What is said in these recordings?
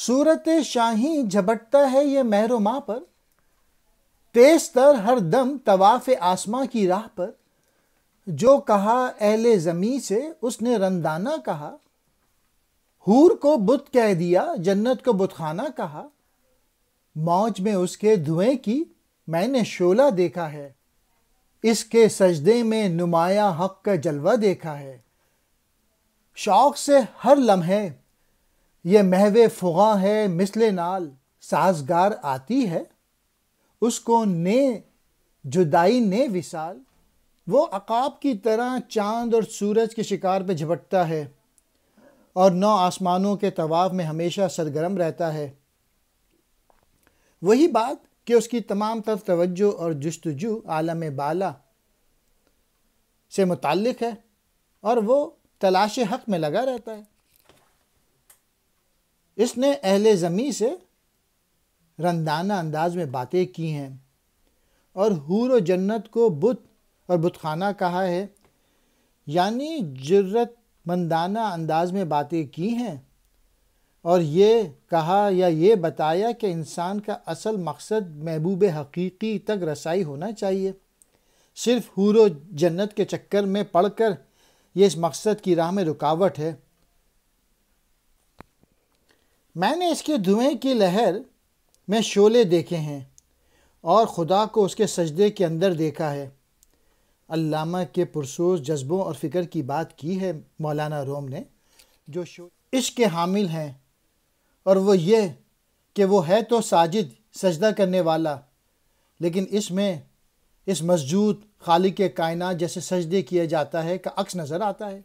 صورت شاہی جھپٹتا ہے یہ مہر و ماہ پر، تیز تر ہر دم طواف آسماں کی راہ پر۔ جو کہا اہل زمیں سے اس نے رندانہ کہا، حور کو بت کہہ دیا جنت کو بت خانہ کہا۔ موج میں اس کے دھویں کی میں نے شعلہ دیکھا ہے، اس کے سجدے میں نمایاں حق کا جلوہ دیکھا ہے۔ شوق سے ہر لمحے یہ محو فغاں ہے، مثل نال سازگار آتی ہے۔ اس کو نے جدائی نے وصال، وہ عقاب کی طرح چاند اور سورج کے شکار پہ جھپٹتا ہے اور 9 آسمانوں کے طواف میں ہمیشہ سرگرم رہتا ہے۔ وہی بات کہ اس کی تمام تر توجہ اور جستجو عالم بالا سے متعلق ہے اور وہ تلاش حق میں لگا رہتا ہے۔ اس نے اہل زمیں سے رندانہ انداز میں باتیں کی ہیں اور حور و جنت کو بت اور بت خانہ کہا ہے، یعنی جرت مندانہ انداز میں باتیں کی ہیں اور یہ کہا یا یہ بتایا کہ انسان کا اصل مقصد محبوب حقیقی تک رسائی ہونا چاہیے۔ صرف حور و جنت کے چکر میں پڑھ کر یہ اس مقصد کی راہ میں رکاوٹ ہے۔ میں نے اس کے دھویں کی لہر میں شعلے دیکھے ہیں اور خدا کو اس کے سجدے کے اندر دیکھا ہے۔ علامہ کے پرسوز جذبوں اور فکر کی بات کی ہے مولانا روم نے، جو عشق کے حامل ہیں، اور وہ یہ کہ وہ ہے تو ساجد سجدہ کرنے والا، لیکن اس میں اس مسجود خالق کائنات جیسے سجدے کیا جاتا ہے کا عکس نظر آتا ہے۔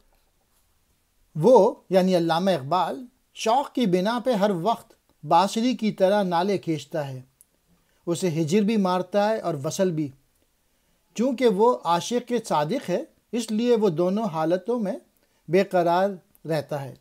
وہ یعنی علامہ اقبال شوق کی بنا پہ ہر وقت بانسری کی طرح نالے کھینچتا ہے، اسے ہجر بھی مارتا ہے اور وصل بھی۔ چونکہ وہ عاشق صادق ہے، اس لیے وہ دونوں حالتوں میں بے قرار رہتا ہے۔